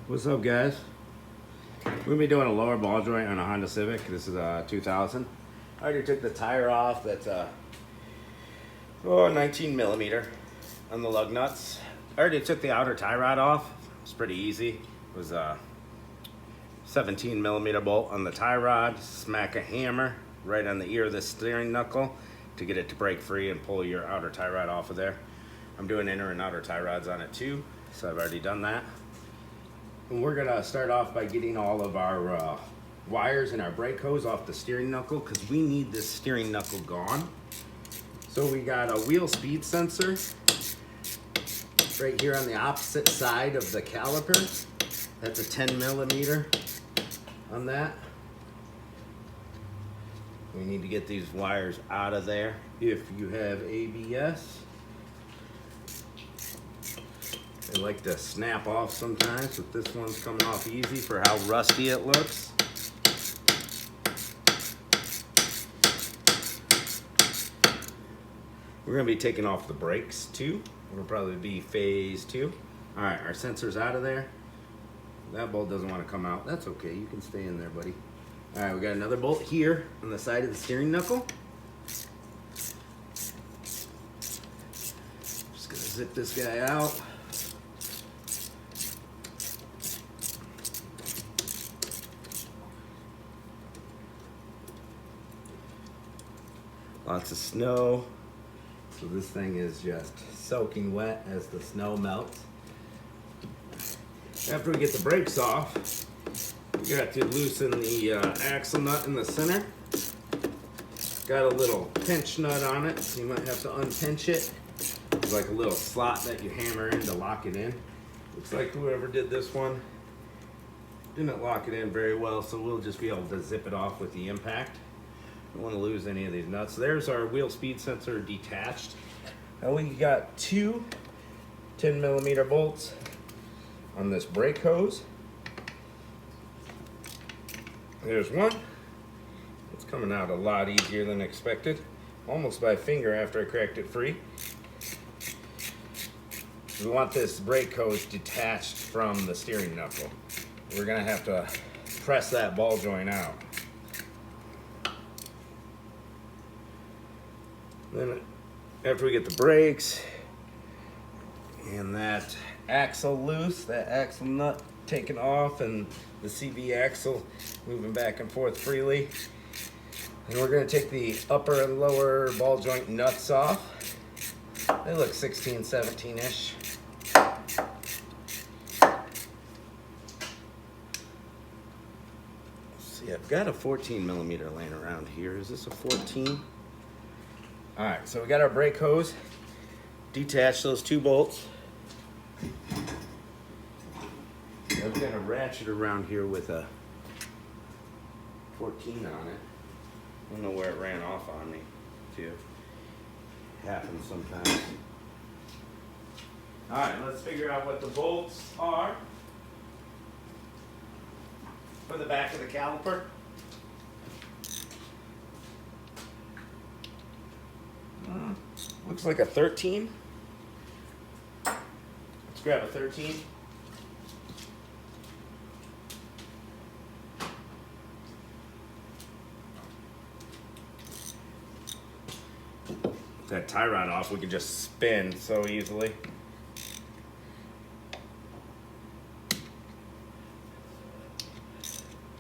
What's up, guys? We're gonna be doing a lower ball joint on a Honda Civic. This is a 2000. I already took the tire off. That's a 19 millimeter on the lug nuts. I already took the outer tie rod off. It's pretty easy. It was a 17 millimeter bolt on the tie rod. Smack a hammer right on the ear of the steering knuckle to get it to break free and pull your outer tie rod off of there. I'm doing inner and outer tie rods on it too, so I've already done that. And we're gonna start off by getting all of our wires and our brake hose off the steering knuckle because we need this steering knuckle gone. So we got a wheel speed sensor right here on the opposite side of the caliper. That's a 10 millimeter on that. We need to get these wires out of there if you have ABS. They like to snap off sometimes, but this one's coming off easy for how rusty it looks. We're gonna be taking off the brakes too. It'll probably be phase 2. All right, our sensor's out of there. That bolt doesn't want to come out. That's okay, you can stay in there, buddy. All right, we got another bolt here on the side of the steering knuckle. Just gonna zip this guy out. Lots of snow, so this thing is just soaking wet as the snow melts. After we get the brakes off, we got to loosen the axle nut in the center. Got a little pinch nut on it, so you might have to unpinch it. There's like a little slot that you hammer in to lock it in. Looks like whoever did this one didn't lock it in very well, so we'll just be able to zip it off with the impact. Don't want to lose any of these nuts. There's our wheel speed sensor detached. Now we got two 10 millimeter bolts on this brake hose. There's one. It's coming out a lot easier than expected. Almost by finger after I cracked it free. We want this brake hose detached from the steering knuckle. We're gonna have to press that ball joint out. Then after we get the brakes and that axle loose, that axle nut taken off and the CV axle moving back and forth freely, and we're going to take the upper and lower ball joint nuts off. They look 16, 17-ish. See, I've got a 14 millimeter laying around here. Is this a 14? All right, so we got our brake hose. Detach those two bolts. I've got a ratchet around here with a 14 on it. I don't know where it ran off on me, too. Happens sometimes. All right, let's figure out what the bolts are for the back of the caliper. Looks like a 13. Let's grab a 13. With that tie rod off, we can just spin so easily.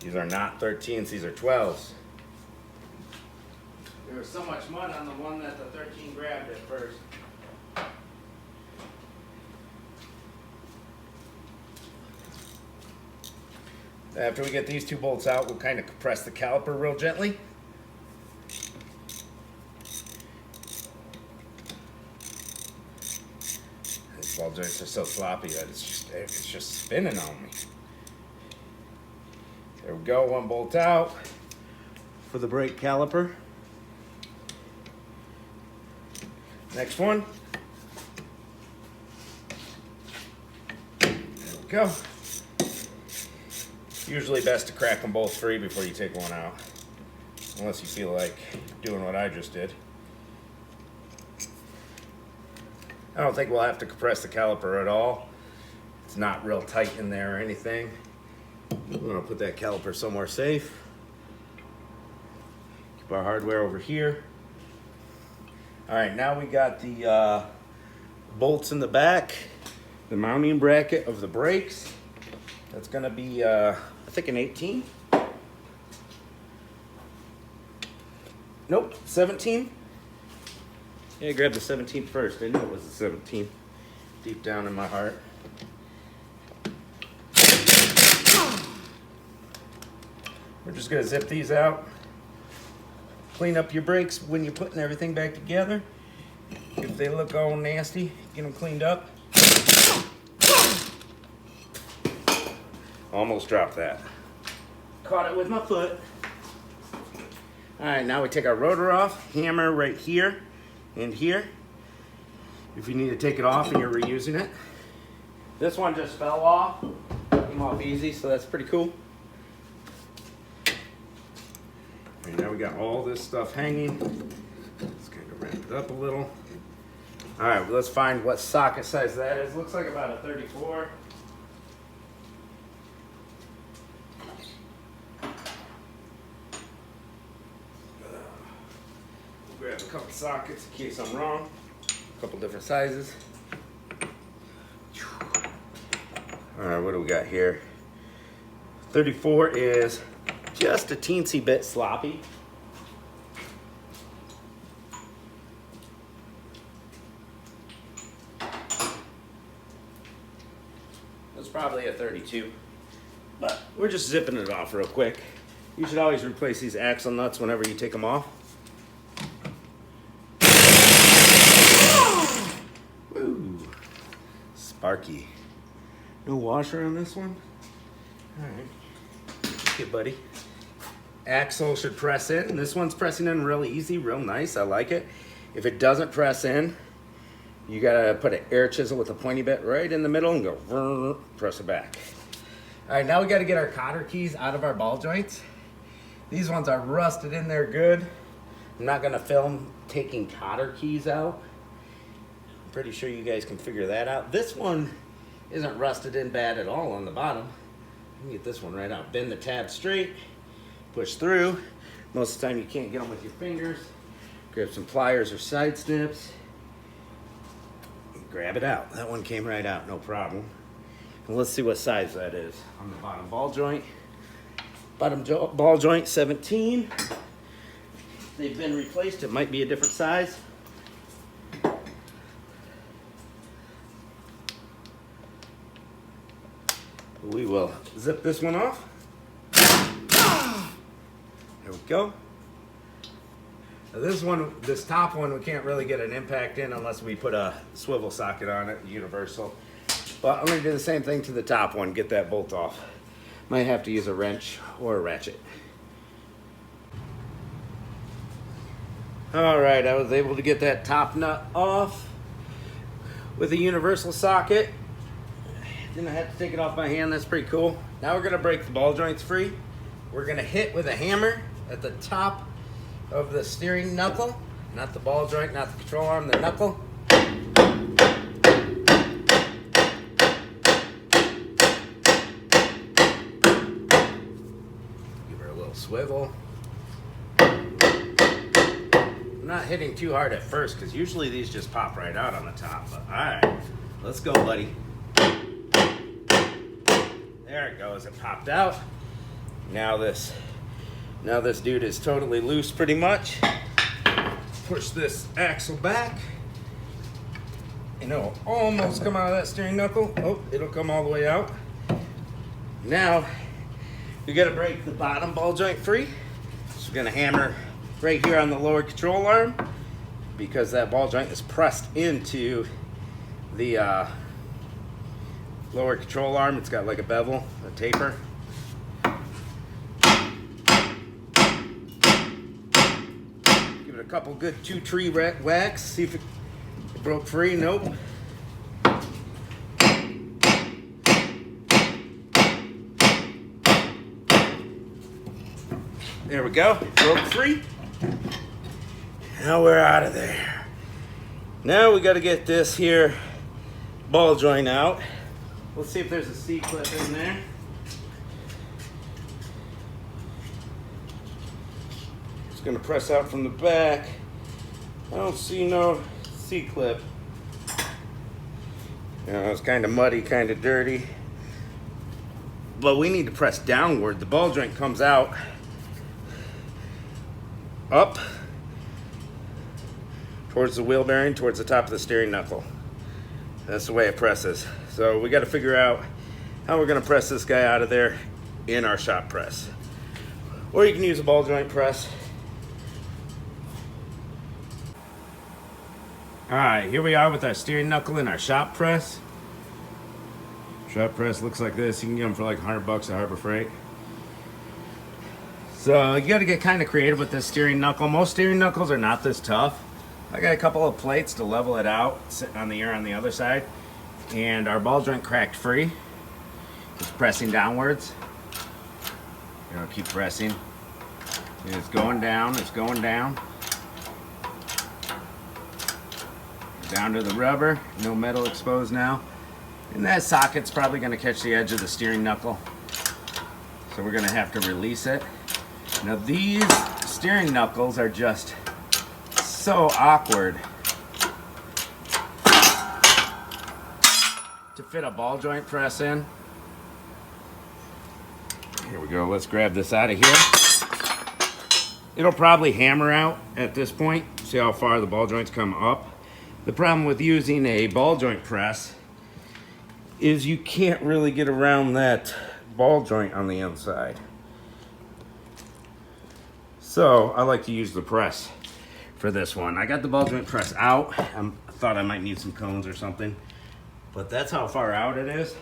These are not 13s, these are 12s. There was so much mud on the one that the 13 grabbed at first. After we get these two bolts out, we'll kind of compress the caliper real gently. These ball joints are so sloppy that it's just spinning on me. There we go, one bolt out for the brake caliper. Next one. There we go. Usually best to crack them both free before you take one out, unless you feel like doing what I just did. I don't think we'll have to compress the caliper at all. it's not real tight in there or anything. We're gonna put that caliper somewhere safe. Keep our hardware over here. All right, now we got the bolts in the back, the mounting bracket of the brakes. That's gonna be, I think an 18. Nope, 17. Yeah, grab the 17 first. I knew it was the 17. Deep down in my heart. We're just gonna zip these out. Clean up your brakes when you're putting everything back together. If they look all nasty, get them cleaned up. Almost dropped that. Caught it with my foot. All right, now we take our rotor off. Hammer right here and here. If you need to take it off and you're reusing it. This one just fell off. Came off easy, so that's pretty cool. And now we got all this stuff hanging. Let's kind of wrap it up a little. All right, well, let's find what socket size that is. Looks like about a 34. We'll grab a couple sockets in case I'm wrong. A couple different sizes. All right, what do we got here? 34 is just a teensy bit sloppy. That's probably a 32, but we're just zipping it off real quick. You should always replace these axle nuts whenever you take them off. Woo. Sparky. No washer on this one? All right. Okay, buddy. Axle should press in. This one's pressing in really easy, real nice. I like it. If it doesn't press in, you gotta put an air chisel with a pointy bit right in the middle and go press it back. All right, now we gotta get our cotter keys out of our ball joints. These ones are rusted in there good. I'm not gonna film taking cotter keys out. I'm pretty sure you guys can figure that out. This one isn't rusted in bad at all on the bottom. You can get this one right out. Bend the tab straight, push through. Most of the time you can't get them with your fingers. Grab some pliers or side snips. Grab it out. That one came right out, no problem. And let's see what size that is on the bottom ball joint. Ball joint 17. They've been replaced. It might be a different size. We will zip this one off. There we go. Now this top one, we can't really get an impact in unless we put a swivel socket on it, universal. But I'm gonna do the same thing to the top one, get that bolt off. Might have to use a wrench or a ratchet. All right, I was able to get that top nut off with a universal socket. Then I had to take it off my hand. That's pretty cool. Now we're gonna break the ball joints free. We're gonna hit with a hammer at the top of the steering knuckle, not the ball joint, not the control arm, the knuckle. Give her a little swivel. I'm not hitting too hard at first because usually these just pop right out on the top. But all right, let's go, buddy. There it goes, it popped out. Now this dude is totally loose pretty much. Push this axle back. And it'll almost come out of that steering knuckle. Oh, it'll come all the way out. Now, we gotta break the bottom ball joint free. So we're gonna hammer right here on the lower control arm because that ball joint is pressed into the lower control arm. It's got like a bevel, a taper. Give it a couple good 2-tree whacks. See if it broke free. Nope. There we go. Broke free. Now we're out of there. Now we got to get this here ball joint out. Let's see if there's a C-clip in there. Just gonna press out from the back. I don't see no C-clip. You know, it's kind of muddy, kind of dirty. But we need to press downward. The ball joint comes out up towards the wheel bearing, towards the top of the steering knuckle. That's the way it presses. So we got to figure out how we're going to press this guy out of there in our shop press. Or you can use a ball joint press. All right, here we are with our steering knuckle in our shop press. Shop press looks like this. You can get them for like $100 at Harbor Freight. So you got to get kind of creative with this steering knuckle. Most steering knuckles are not this tough. I got a couple of plates to level it out, sitting on the air on the other side, and our ball joint cracked free. Just pressing downwards. You know, keep pressing. And it's going down. It's going down. Down to the rubber. No metal exposed now. And that socket's probably going to catch the edge of the steering knuckle. So we're going to have to release it. Now these steering knuckles are just so awkward to fit a ball joint press in. Here we go. Let's grab this out of here. It'll probably hammer out at this point. See how far the ball joints come up. The problem with using a ball joint press is you can't really get around that ball joint on the inside. So I like to use the press for this one. I got the ball joint press out. I thought I might need some cones or something, but that's how far out it is.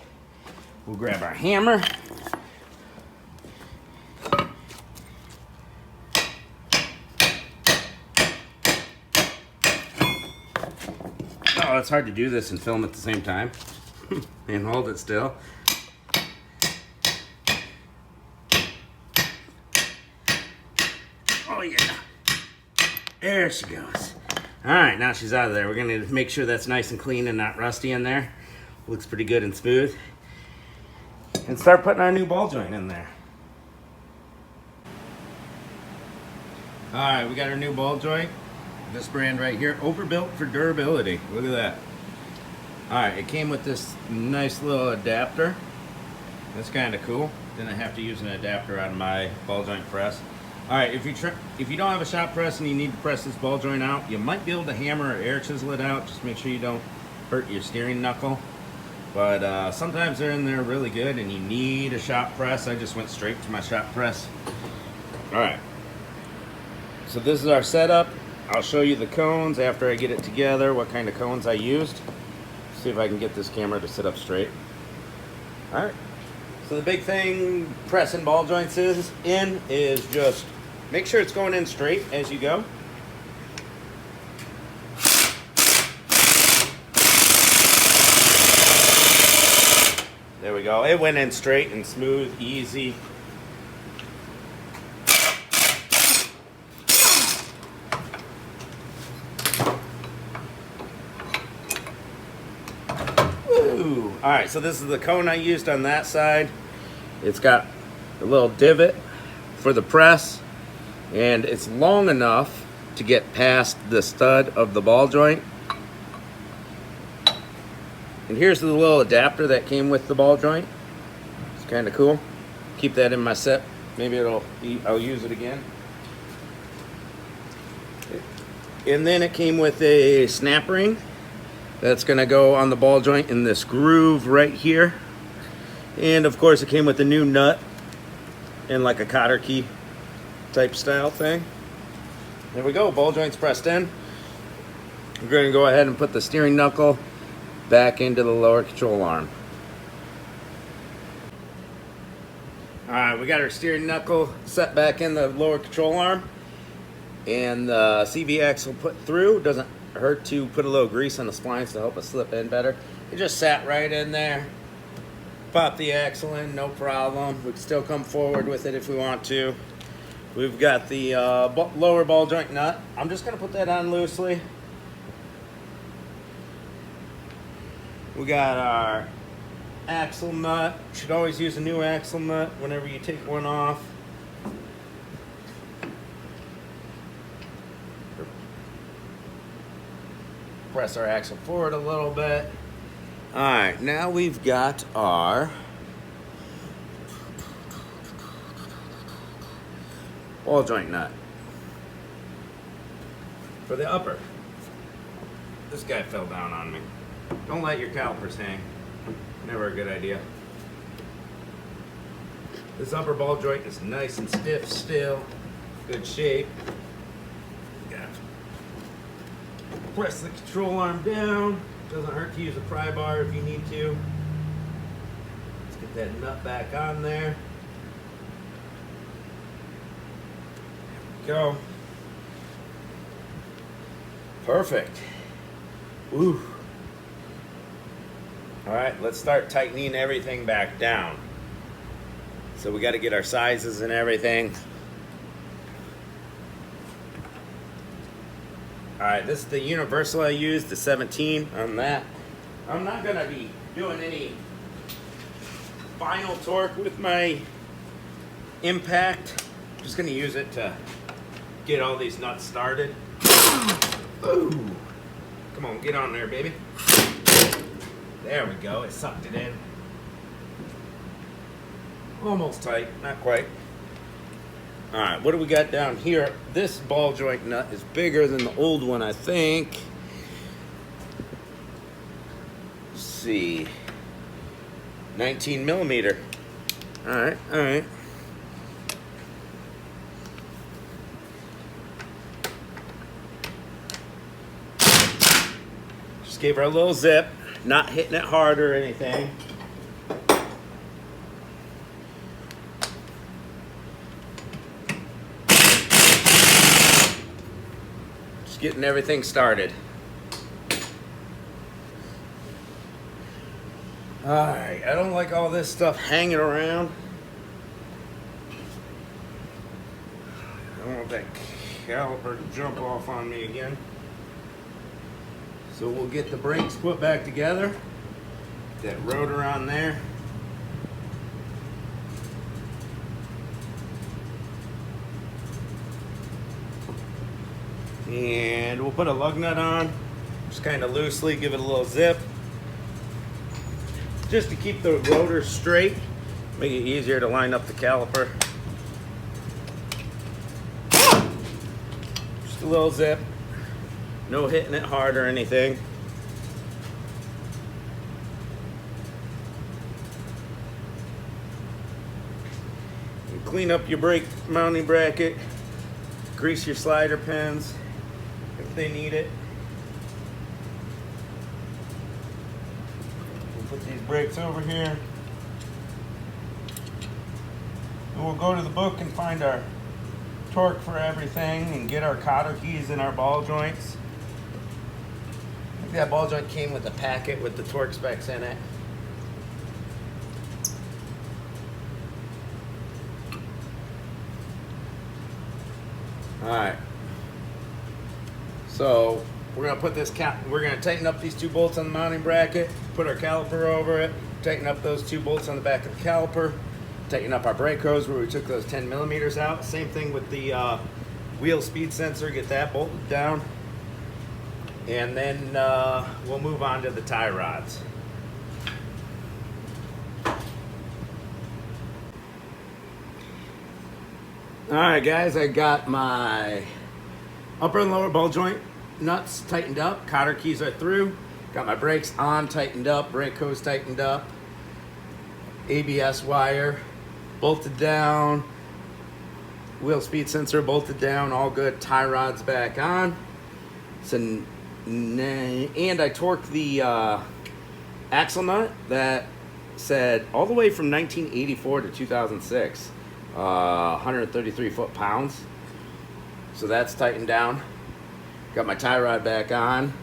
We'll grab our hammer. Oh, it's hard to do this and film at the same time. And hold it still. Oh yeah. There she goes. Alright, now she's out of there. We're gonna make sure that's nice and clean and not rusty in there. Looks pretty good and smooth. And start putting our new ball joint in there. Alright, we got our new ball joint. This brand right here, overbuilt for durability. Look at that. Alright, it came with this nice little adapter. That's kind of cool. Didn't have to use an adapter on my ball joint press. Alright, if you don't have a shop press and you need to press this ball joint out, you might be able to hammer or air chisel it out. Just make sure you don't hurt your steering knuckle. But sometimes they're in there really good and you need a shop press. I just went straight to my shop press. Alright, so this is our setup. I'll show you the cones after I get it together, what kind of cones I used. See if I can get this camera to sit up straight. Alright, so the big thing pressing ball joints is just make sure it's going in straight as you go. There we go, it went in straight and smooth, easy. Alright, so this is the cone I used on that side. It's got a little divot for the press, and it's long enough to get past the stud of the ball joint. And here's the little adapter that came with the ball joint. It's kind of cool. Keep that in my set. Maybe I'll use it again. And then it came with a snap ring. That's gonna go on the ball joint in this groove right here. And of course it came with a new nut and like a cotter key type style thing. There we go, ball joint's pressed in. We're gonna go ahead and put the steering knuckle back into the lower control arm. All right, we got our steering knuckle set back in the lower control arm. And the CV axle put through. Doesn't hurt to put a little grease on the splines to help it slip in better. It just sat right in there. Pop the axle in, no problem. We can still come forward with it if we want to. We've got the lower ball joint nut. I'm just gonna put that on loosely. We got our axle nut. You should always use a new axle nut whenever you take one off. Press our axle forward a little bit. All right, now we've got our ball joint nut for the upper. This guy fell down on me. Don't let your calipers hang. Never a good idea. This upper ball joint is nice and stiff still. Good shape. Press the control arm down. Doesn't hurt to use a pry bar if you need to. Let's get that nut back on there. There we go. Perfect. Ooh. All right, let's start tightening everything back down. So we got to get our sizes and everything. All right, this is the universal I used, the 17 on that. I'm not gonna be doing any final torque with my impact. I'm just gonna use it to get all these nuts started. Ooh. Come on, get on there, baby. There we go, it sucked it in. Almost tight, not quite. All right, what do we got down here? This ball joint nut is bigger than the old one, I think. Let's see. 19 millimeter. All right, all right. Just gave her a little zip, not hitting it hard or anything. Getting everything started. Alright, I don't like all this stuff hanging around. I don't want that caliper to jump off on me again. So we'll get the brakes put back together. That rotor on there. And we'll put a lug nut on, just kind of loosely, give it a little zip. Just to keep the rotor straight, make it easier to line up the caliper. Just a little zip, no hitting it hard or anything. And clean up your brake mounting bracket, grease your slider pins if they need it. We'll put these brakes over here. And we'll go to the book and find our torque for everything and get our cotter keys and our ball joints. I think that ball joint came with a packet with the torque specs in it. Alright, so we're going to put this we're going to tighten up these two bolts on the mounting bracket, put our caliper over it, tighten up those two bolts on the back of the caliper, tighten up our brake hose where we took those 10 millimeters out. Same thing with the wheel speed sensor, get that bolted down. And then we'll move on to the tie rods. Alright guys, I got my upper and lower ball joint nuts tightened up, cotter keys are through, got my brakes on, tightened up, brake hose tightened up, ABS wire bolted down, wheel speed sensor bolted down, all good, tie rods back on. So, and I torqued the axle nut that said all the way from 1984 to 2006. 133 foot-pounds. So that's tightened down. Got my tie rod back on.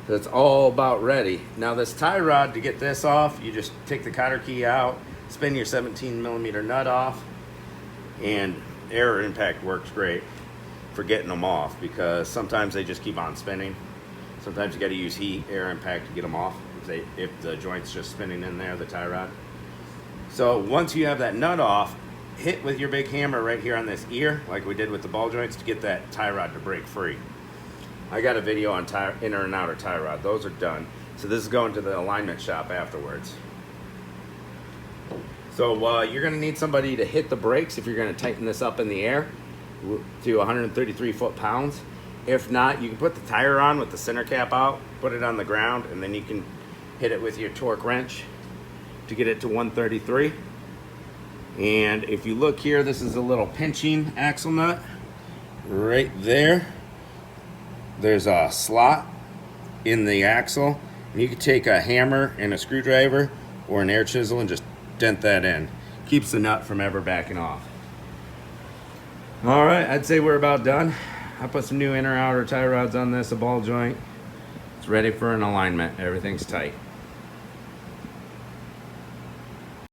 So it's all about ready. Now this tie rod, to get this off, you just take the cotter key out, spin your 17 millimeter nut off, and air impact works great for getting them off because sometimes they just keep on spinning. Sometimes you got to use heat, air impact to get them off. if the joint's just spinning in there, the tie rod. So once you have that nut off, hit with your big hammer right here on this ear, like we did with the ball joints, to get that tie rod to break free. I got a video on inner and outer tie rod. Those are done. So this is going to the alignment shop afterwards. So you're going to need somebody to hit the brakes if you're going to tighten this up in the air to 133 foot-pounds. If not, you can put the tire on with the center cap out, put it on the ground, and then you can hit it with your torque wrench to get it to 133. And if you look here, this is a little pinching axle nut right there. There's a slot in the axle, and you can take a hammer and a screwdriver or an air chisel and just dent that in. Keeps the nut from ever backing off. All right, I'd say we're about done. I put some new inner outer tie rods on this, a ball joint. It's ready for an alignment. Everything's tight.